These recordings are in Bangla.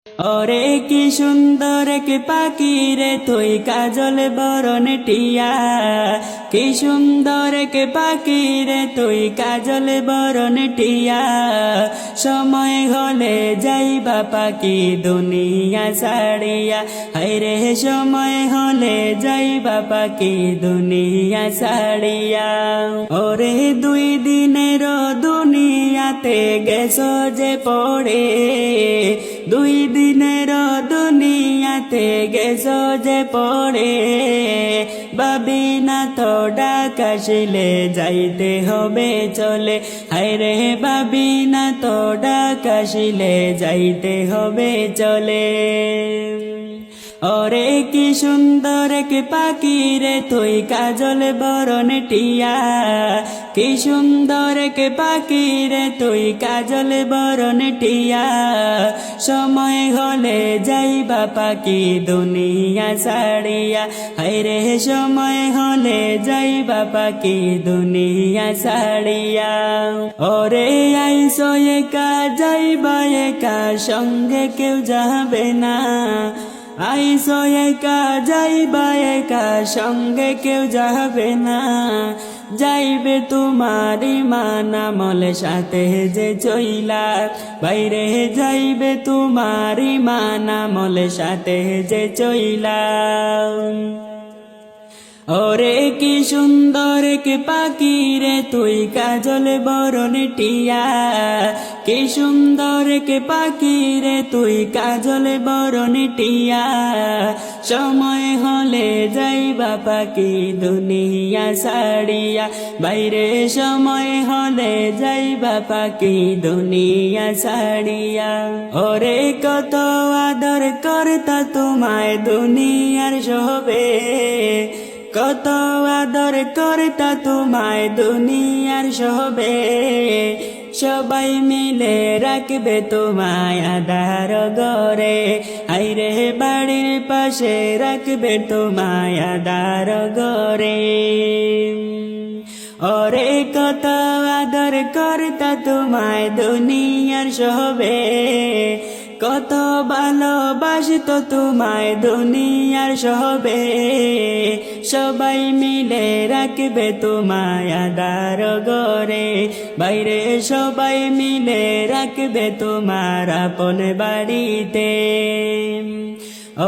ওরে কি সুন্দর কে পাখি রে তুই কাজল বরণ টিয়া, কি সুন্দর কে পাখি রে তুই কাজল বরণ টিয়া। সময় হলে যাইবা পাখি দুনিয়া ছাড়িয়া, হায়রে সময় হলে যাইবা পাখি দুনিয়া ছাড়িয়া। ওরে দুই দিনের দুনিয়াতে গেছো যে পড়ে, দুই দিনের দুনিয়াতে গেছো যে পড়ে। ভাবি না তো ডাক আসিলে যাইতে হবে চলে, হায়রে ভাবি না তো ডাক আসিলে যাইতে হবে চলে। ওরে কি সুন্দর কে পাখি রে তুই কাজল বরণ টিয়া, কি সুন্দর কে পাখি রে তুই কাজল বরণ টিয়া। সময় হলে যাইবা পাখি দুনিয়া ছাড়িয়া, হায়রে সময় হলে যাইবা পাখি দুনিয়া ছাড়িয়া। ওরে আইসো একা যাইবা একা, সঙ্গে কেউ যাবে না। আইসো একা যাইবা একা, সঙ্গে কেউ যাবে না। যাইবে তোমারি মানামল সাথে যে চইলা, বাইরে যাইবে তোমারি মানামল সাথে যে চইলা। ওরে কি সুন্দর কে পাখি রে তুই কাজল বরণ টিয়া, কি সুন্দর কে পাখি রে তুই কাজল বরণ টিয়া। সময় হলে যাইবা পাখি দুনিয়া ছাড়িয়া, বাইরে সময় হলে যাইবা পাখি দুনিয়া ছাড়িয়া। ওরে কত আদর করতা তোমায় দুনিয়ার সবে, কত আদর করতা তোমায় দুনিয়ার সবে। সবাই মিলে রাখবে তোমায় আধার ঘরে, হায়রে বাড়ির পাশে রাখবে তোমায় আধার ঘরে। ওরে কত আদর করতা তোমায় দুনিয়ার সবে, কত ভালোবাসত তোমায় দুনিয়ার সবে। সবাই মিলে রাখবে তোমায় আধার ঘরে, বাইরে সবাই মিলে রাখবে তোমার আপন বাড়িতে।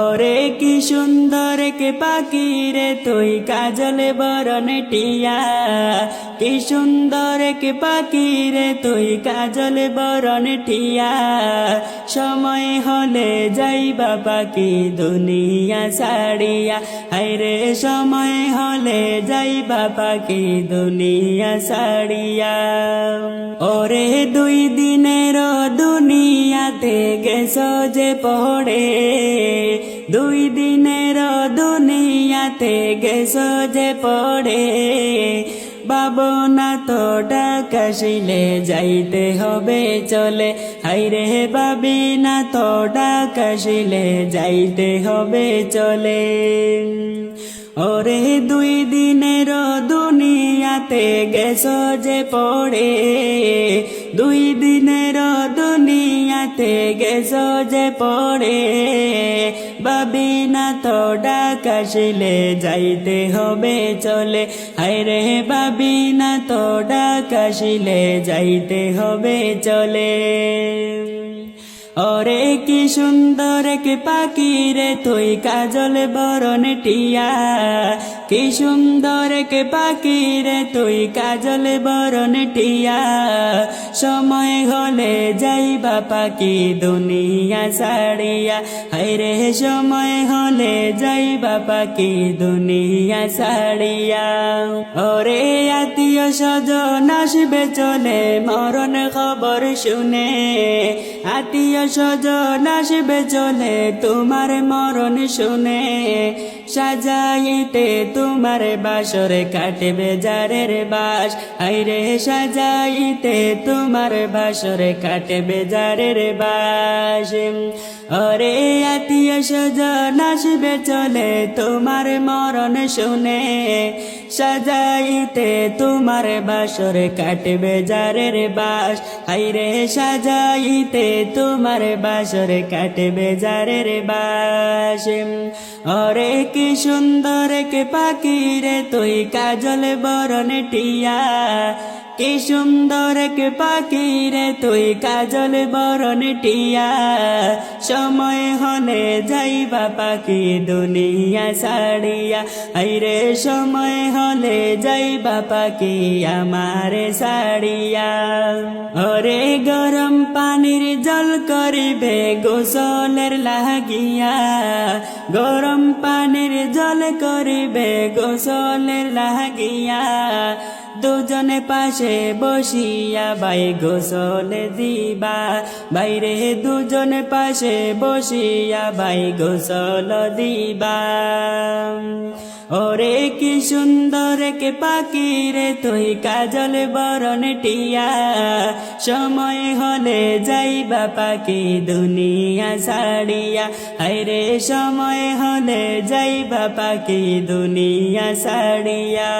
ওরে কি সুন্দর কে পাখি রে তুই কাজল বরণ টিয়া, কি সুন্দর কে পাখি রে তুই কাজল বরণ টিয়া। সময় হলে যাইবা পাখি দুনিয়া ছাড়িয়া, হায়রে সময় হলে যাইবা পাখি দুনিয়া ছাড়িয়া। ওরে দুই দিনের দুনিয়াতে গেছো যে পড়ে, দুই দিনের দুনিয়াতে গেছো যে পড়ে। ভাবনা তো ডাক আসিলে যাইতে হবে চলে, হায়রে ভাবি না তো ডাক আসিলে যাইতে হবে চলে। ওরে দুই দিনের দুনিয়াতে গেছো যে পড়ে, দুই দিনের দুনিয়াতে গেছো যে পড়ে। ভাবি না তো ডাক আসিলে যাইতে হবে চলে, হায়রে ভাবি না তো ডাক আসিলে যাইতে হবে চলে। ওরে কি সুন্দর কে পাখি রে তুই কাজল বরণ টিয়া, কি সুন্দর কে পাখি রে তুই কাজল বরণ টিয়া। সময় হলে যাইবা পাখি দুনিয়া ছাড়িয়া, হায়রে সময় হলে যাইবা পাখি দুনিয়া ছাড়িয়া। ওরে আত্মীয় স্বজন আসবে চলে মরণ খবর শুনে, আত্মীয় স্বজন আসবে চলে তোমার মরণ শুনে। সাজাইতে তোমার বাসর কাটবে যারের বাস, হায়রে সাজাইতে তোমার বাসর কাটবে যারের বাস। ওরে আত্মীয় স্বজন আসবে চলে তোমার মরণ শুনে, সাজাইতে তোমার বাসর কাটবে যারের বাস, হাইরে সাজাইতে তোমার বাসর কাটবে যারের বাস। ওরে কি সুন্দর কে পাখি রে তুই কাজল বরণ টিয়া, কি সুন্দর কে পাখি রে তুই কাজল বরণ টিয়া। সময় হলে যাইবা পাখি দুনিয়া ছাড়িয়া, হাইরে সময় হলে যাইবা পাখি আমারে ছাড়িয়া। ওরে গরম পানির জল করিবে গোসলের লাগিয়া, গরম পানির জল করিবে গোসলের লাগিয়া। দুজনে পাশে বসিয়া ভাই গোসল দিবা, বাইরে দুজনে পাশে বসিয়া ভাই গোসল দিবা। ওরে কি সুন্দর কে পাখি রে তুই কাজল বরণ টিয়া, সময় হলে যাইবা পাখি দুনিয়া ছাড়িয়া, হায়রে সময় হলে যাইবা পাখি দুনিয়া ছাড়িয়া।